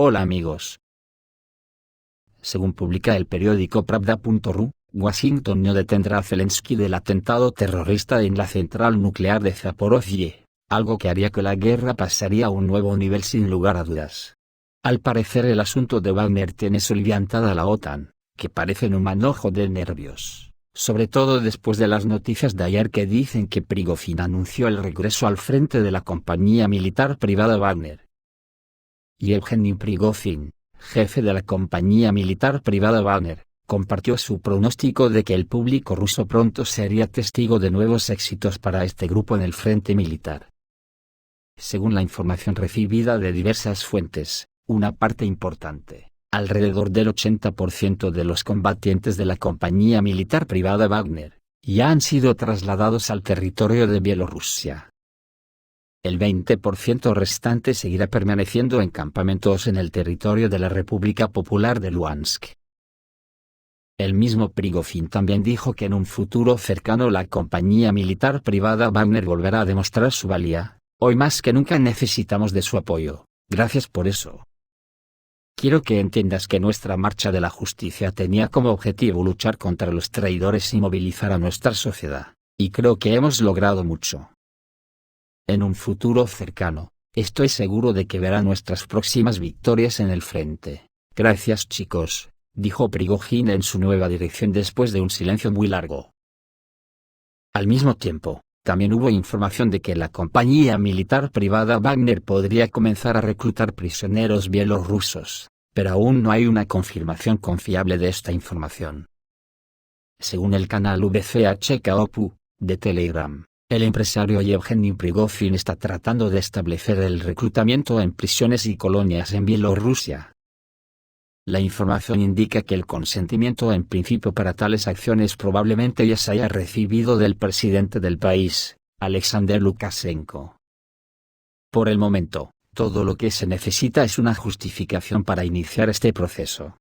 Hola amigos. Según publica el periódico Pravda.ru, Washington no detendrá a Zelensky del atentado terrorista en la central nuclear de Zaporozhye, algo que haría que la guerra pasaría a un nuevo nivel sin lugar a dudas. Al parecer el asunto de Wagner tiene soliviantada a la OTAN, que parecen un manojo de nervios, sobre todo después de las noticias de ayer que dicen que Prigozhin anunció el regreso al frente de la compañía militar privada Wagner. Yevgeny Prigozhin, jefe de la compañía militar privada Wagner, compartió su pronóstico de que el público ruso pronto sería testigo de nuevos éxitos para este grupo en el frente militar. Según la información recibida de diversas fuentes, una parte importante, alrededor del 80% de los combatientes de la compañía militar privada Wagner, ya han sido trasladados al territorio de Bielorrusia. El 20% restante seguirá permaneciendo en campamentos en el territorio de la República Popular de Luhansk. El mismo Prigozhin también dijo que en un futuro cercano la compañía militar privada Wagner volverá a demostrar su valía. Hoy más que nunca necesitamos de su apoyo, gracias por eso. Quiero que entiendas que nuestra marcha de la justicia tenía como objetivo luchar contra los traidores y movilizar a nuestra sociedad, y creo que hemos logrado mucho. En un futuro cercano, estoy seguro de que verá nuestras próximas victorias en el frente. Gracias chicos, dijo Prigozhin en su nueva dirección después de un silencio muy largo. Al mismo tiempo, también hubo información de que la compañía militar privada Wagner podría comenzar a reclutar prisioneros bielorrusos, pero aún no hay una confirmación confiable de esta información. Según el canal VCHKOPU, de Telegram, el empresario Yevgeny Prigozhin está tratando de establecer el reclutamiento en prisiones y colonias en Bielorrusia. La información indica que el consentimiento en principio para tales acciones probablemente ya se haya recibido del presidente del país, Alexander Lukashenko. Por el momento, todo lo que se necesita es una justificación para iniciar este proceso.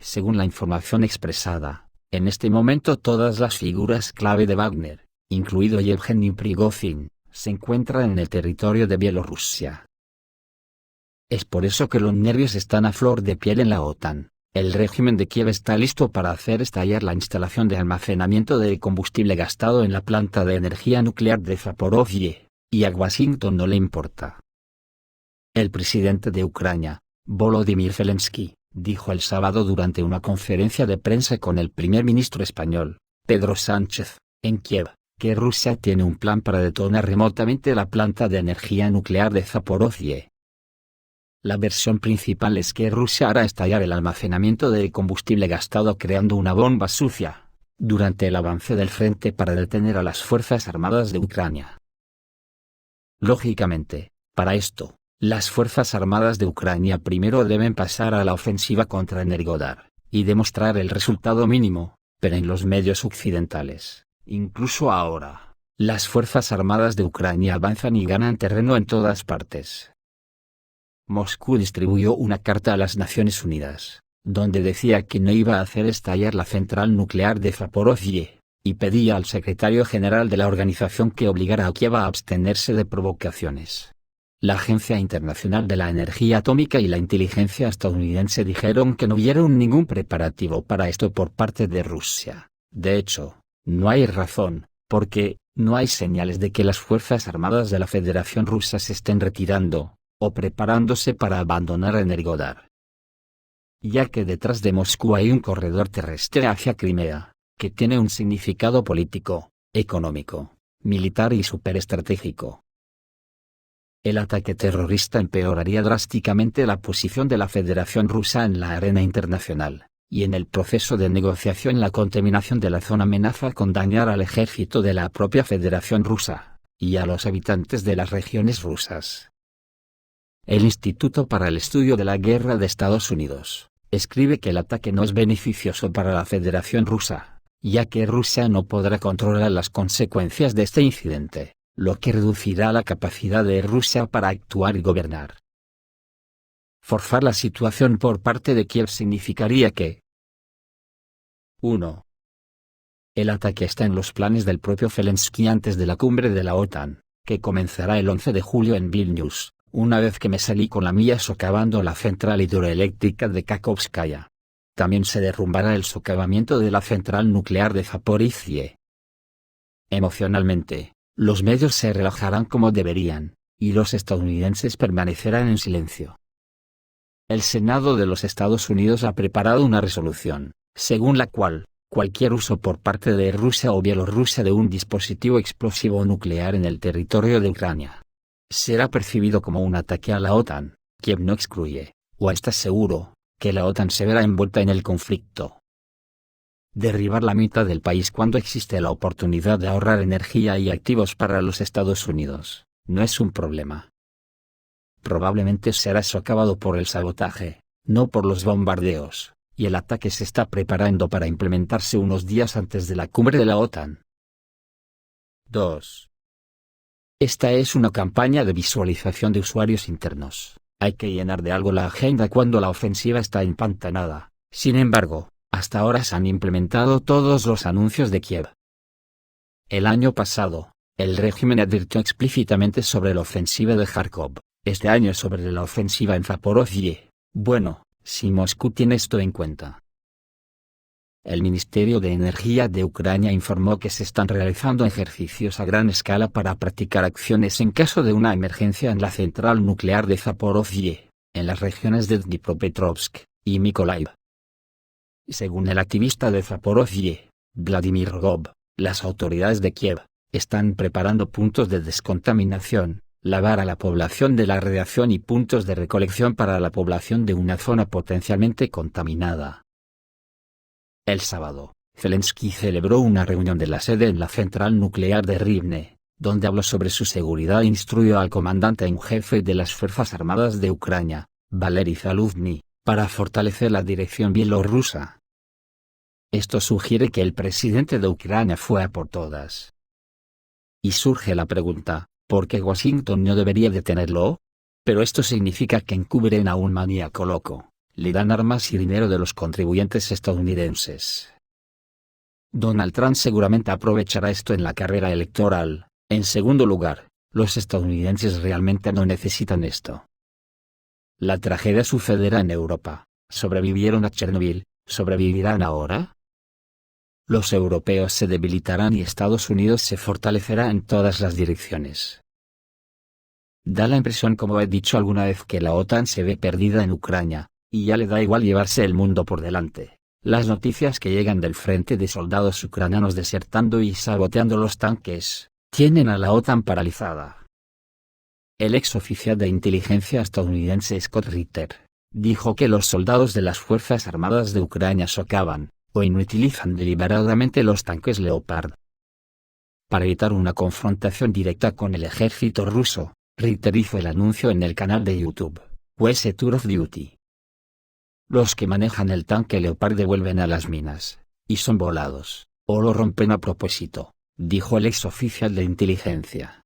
Según la información expresada, en este momento todas las figuras clave de Wagner, incluido Yevgeny Prigozhin, se encuentran en el territorio de Bielorrusia. Es por eso que los nervios están a flor de piel en la OTAN. El régimen de Kiev está listo para hacer estallar la instalación de almacenamiento de combustible gastado en la planta de energía nuclear de Zaporozhye, y a Washington no le importa. El presidente de Ucrania, Volodymyr Zelensky, dijo el sábado durante una conferencia de prensa con el primer ministro español, Pedro Sánchez, en Kiev, que Rusia tiene un plan para detonar remotamente la planta de energía nuclear de Zaporozhye. La versión principal es que Rusia hará estallar el almacenamiento de combustible gastado creando una bomba sucia, durante el avance del frente para detener a las Fuerzas Armadas de Ucrania. Lógicamente, para esto, las Fuerzas Armadas de Ucrania primero deben pasar a la ofensiva contra Energodar, y demostrar el resultado mínimo, pero en los medios occidentales, incluso ahora, las Fuerzas Armadas de Ucrania avanzan y ganan terreno en todas partes. Moscú distribuyó una carta a las Naciones Unidas, donde decía que no iba a hacer estallar la central nuclear de Zaporozhye, y pedía al secretario general de la organización que obligara a Kiev a abstenerse de provocaciones. La Agencia Internacional de la Energía Atómica y la inteligencia estadounidense dijeron que no vieron ningún preparativo para esto por parte de Rusia. De hecho, no hay razón, porque no hay señales de que las Fuerzas Armadas de la Federación Rusa se estén retirando, o preparándose para abandonar Energodar. Ya que detrás de Moscú hay un corredor terrestre hacia Crimea, que tiene un significado político, económico, militar y superestratégico. El ataque terrorista empeoraría drásticamente la posición de la Federación Rusa en la arena internacional, y en el proceso de negociación la contaminación de la zona amenaza con dañar al ejército de la propia Federación Rusa, y a los habitantes de las regiones rusas. El Instituto para el Estudio de la Guerra de Estados Unidos escribe que el ataque no es beneficioso para la Federación Rusa, ya que Rusia no podrá controlar las consecuencias de este incidente, lo que reducirá la capacidad de Rusia para actuar y gobernar. Forzar la situación por parte de Kiev significaría que 1. El ataque está en los planes del propio Zelensky antes de la cumbre de la OTAN, que comenzará el 11 de julio en Vilnius, una vez que me salí con la mía socavando la central hidroeléctrica de Kakhovskaya. También se derrumbará el socavamiento de la central nuclear de Zaporizhzhia. Emocionalmente, los medios se relajarán como deberían, y los estadounidenses permanecerán en silencio. El Senado de los Estados Unidos ha preparado una resolución, según la cual, cualquier uso por parte de Rusia o Bielorrusia de un dispositivo explosivo nuclear en el territorio de Ucrania será percibido como un ataque a la OTAN. Kiev no excluye, o está seguro, que la OTAN se verá envuelta en el conflicto. Derribar la mitad del país cuando existe la oportunidad de ahorrar energía y activos para los Estados Unidos, no es un problema. Probablemente será socavado por el sabotaje, no por los bombardeos, y el ataque se está preparando para implementarse unos días antes de la cumbre de la OTAN. 2. Esta es una campaña de visualización de usuarios internos. Hay que llenar de algo la agenda cuando la ofensiva está empantanada. Sin embargo, hasta ahora se han implementado todos los anuncios de Kiev. El año pasado, el régimen advirtió explícitamente sobre la ofensiva de Kharkov, este año sobre la ofensiva en Zaporozhye. Bueno, si Moscú tiene esto en cuenta. El Ministerio de Energía de Ucrania informó que se están realizando ejercicios a gran escala para practicar acciones en caso de una emergencia en la central nuclear de Zaporozhye, en las regiones de Dnipropetrovsk y Mykolaiv. Según el activista de Zaporozhye, Vladimir Rogov, las autoridades de Kiev están preparando puntos de descontaminación, lavar a la población de la radiación y puntos de recolección para la población de una zona potencialmente contaminada. El sábado, Zelensky celebró una reunión de la sede en la central nuclear de Rivne, donde habló sobre su seguridad e instruyó al comandante en jefe de las Fuerzas Armadas de Ucrania, Valery Zaluzhny, para fortalecer la dirección bielorrusa. Esto sugiere que el presidente de Ucrania fue a por todas. Y surge la pregunta, ¿por qué Washington no debería detenerlo? Pero esto significa que encubren a un maníaco loco. Le dan armas y dinero de los contribuyentes estadounidenses. Donald Trump seguramente aprovechará esto en la carrera electoral. En segundo lugar, los estadounidenses realmente no necesitan esto. La tragedia sucederá en Europa. ¿Sobrevivieron a Chernobyl? ¿Sobrevivirán ahora? Los europeos se debilitarán y Estados Unidos se fortalecerá en todas las direcciones. Da la impresión, como he dicho alguna vez, que la OTAN se ve perdida en Ucrania, y ya le da igual llevarse el mundo por delante. Las noticias que llegan del frente de soldados ucranianos desertando y saboteando los tanques, tienen a la OTAN paralizada. El ex oficial de inteligencia estadounidense Scott Ritter, dijo que los soldados de las Fuerzas Armadas de Ucrania socavan, o inutilizan deliberadamente los tanques Leopard. Para evitar una confrontación directa con el ejército ruso, Ritter hizo el anuncio en el canal de YouTube, US Tour of Duty. Los que manejan el tanque Leopard devuelven a las minas, y son volados, o lo rompen a propósito, dijo el ex oficial de inteligencia.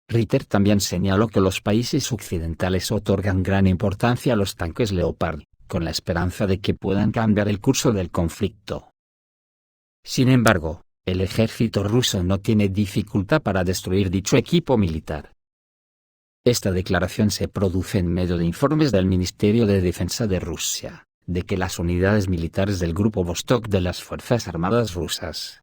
Ritter también señaló que los países occidentales otorgan gran importancia a los tanques Leopard, con la esperanza de que puedan cambiar el curso del conflicto. Sin embargo, el ejército ruso no tiene dificultad para destruir dicho equipo militar. Esta declaración se produce en medio de informes del Ministerio de Defensa de Rusia, de que las unidades militares del Grupo Vostok de las Fuerzas Armadas rusas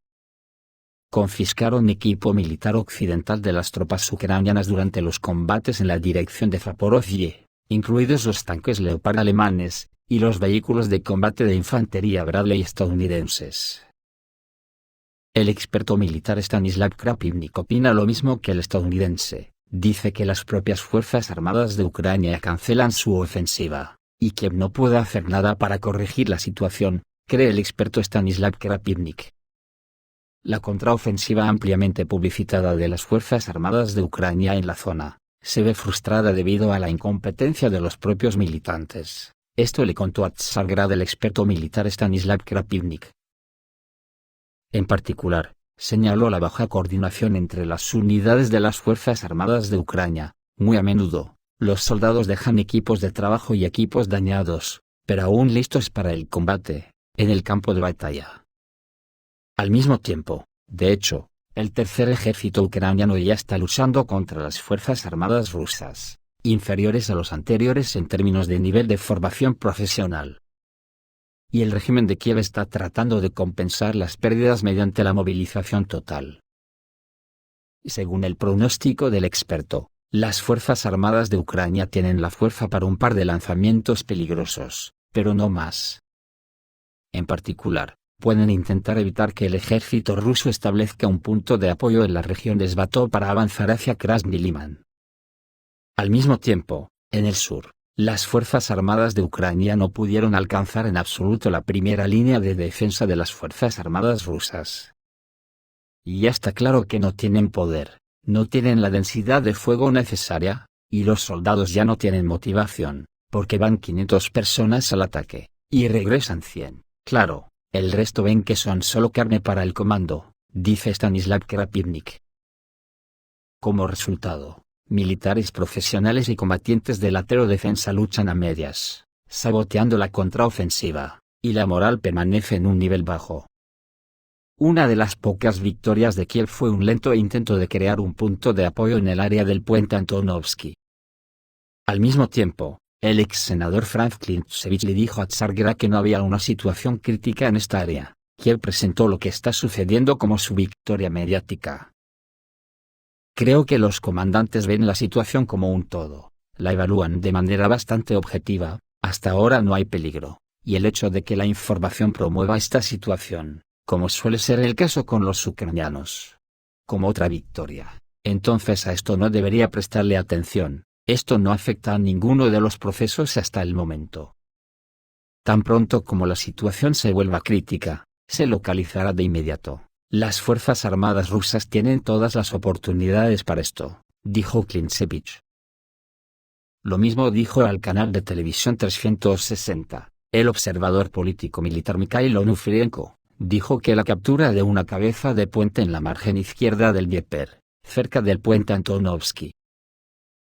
confiscaron equipo militar occidental de las tropas ucranianas durante los combates en la dirección de Zaporozhye, incluidos los tanques Leopard alemanes, y los vehículos de combate de infantería Bradley estadounidenses. El experto militar Stanislav Krapivnik opina lo mismo que el estadounidense. Dice que las propias Fuerzas Armadas de Ucrania cancelan su ofensiva, y Kiev no puede hacer nada para corregir la situación, cree el experto Stanislav Krapivnik. La contraofensiva ampliamente publicitada de las Fuerzas Armadas de Ucrania en la zona, se ve frustrada debido a la incompetencia de los propios militantes. Esto le contó a Tsargrad el experto militar Stanislav Krapivnik. En particular, señaló la baja coordinación entre las unidades de las Fuerzas Armadas de Ucrania. Muy a menudo, los soldados dejan equipos de trabajo y equipos dañados, pero aún listos para el combate, en el campo de batalla. Al mismo tiempo, de hecho, el tercer ejército ucraniano ya está luchando contra las fuerzas armadas rusas, inferiores a los anteriores en términos de nivel de formación profesional. Y el régimen de Kiev está tratando de compensar las pérdidas mediante la movilización total. Según el pronóstico del experto, las Fuerzas Armadas de Ucrania tienen la fuerza para un par de lanzamientos peligrosos, pero no más. En particular, pueden intentar evitar que el ejército ruso establezca un punto de apoyo en la región de Svatov para avanzar hacia Krasny Liman. Al mismo tiempo, en el sur, las Fuerzas Armadas de Ucrania no pudieron alcanzar en absoluto la primera línea de defensa de las Fuerzas Armadas rusas. Y ya está claro que no tienen poder, no tienen la densidad de fuego necesaria, y los soldados ya no tienen motivación, porque van 500 personas al ataque, y regresan 100, claro, el resto ven que son solo carne para el comando, dice Stanislav Krapivnik. Como resultado, militares profesionales y combatientes de la defensa luchan a medias, saboteando la contraofensiva, y la moral permanece en un nivel bajo. Una de las pocas victorias de Kiev fue un lento intento de crear un punto de apoyo en el área del puente Antonovsky. Al mismo tiempo, el ex senador Franz Klintsevich le dijo a Tsargra que no había una situación crítica en esta área. Kiev presentó lo que está sucediendo como su victoria mediática. Creo que los comandantes ven la situación como un todo, la evalúan de manera bastante objetiva, hasta ahora no hay peligro, y el hecho de que la información promueva esta situación, como suele ser el caso con los ucranianos, como otra victoria, entonces a esto no debería prestarle atención, esto no afecta a ninguno de los procesos hasta el momento. Tan pronto como la situación se vuelva crítica, se localizará de inmediato. Las Fuerzas Armadas rusas tienen todas las oportunidades para esto, dijo Klintsevich. Lo mismo dijo al canal de televisión 360, el observador político-militar Mikhail Onufrienko, dijo que la captura de una cabeza de puente en la margen izquierda del Dnieper, cerca del puente Antonovsky,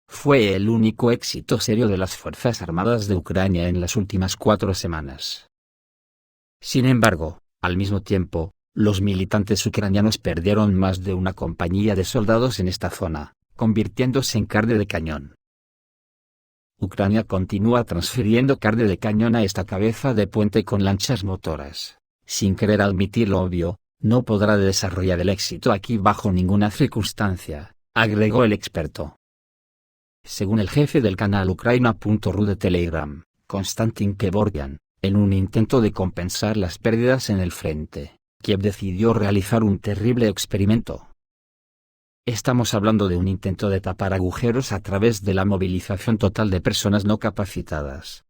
fue el único éxito serio de las Fuerzas Armadas de Ucrania en las últimas 4 semanas. Sin embargo, al mismo tiempo, los militantes ucranianos perdieron más de una compañía de soldados en esta zona, convirtiéndose en carne de cañón. Ucrania continúa transfiriendo carne de cañón a esta cabeza de puente con lanchas motoras. Sin querer admitir lo obvio, no podrá desarrollar el éxito aquí bajo ninguna circunstancia, agregó el experto. Según el jefe del canal Ukraina.ru de Telegram, Konstantin Kevorkian, en un intento de compensar las pérdidas en el frente, Kiev decidió realizar un terrible experimento. Estamos hablando de un intento de tapar agujeros a través de la movilización total de personas no capacitadas.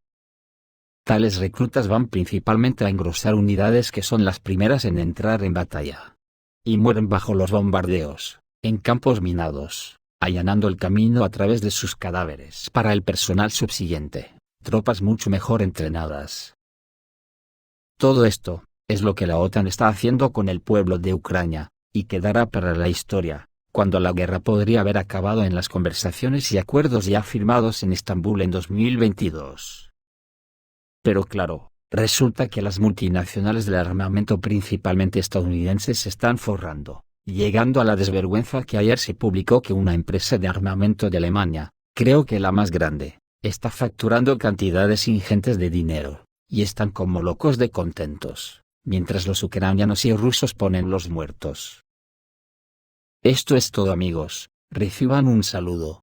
Tales reclutas van principalmente a engrosar unidades que son las primeras en entrar en batalla. Y mueren bajo los bombardeos, en campos minados, allanando el camino a través de sus cadáveres para el personal subsiguiente, tropas mucho mejor entrenadas. Todo esto es lo que la OTAN está haciendo con el pueblo de Ucrania, y quedará para la historia, cuando la guerra podría haber acabado en las conversaciones y acuerdos ya firmados en Estambul en 2022. Pero claro, resulta que las multinacionales del armamento principalmente estadounidenses se están forrando, llegando a la desvergüenza que ayer se publicó que una empresa de armamento de Alemania, creo que la más grande, está facturando cantidades ingentes de dinero, y están como locos de contentos, mientras los ucranianos y rusos ponen los muertos. Esto es todo amigos, reciban un saludo.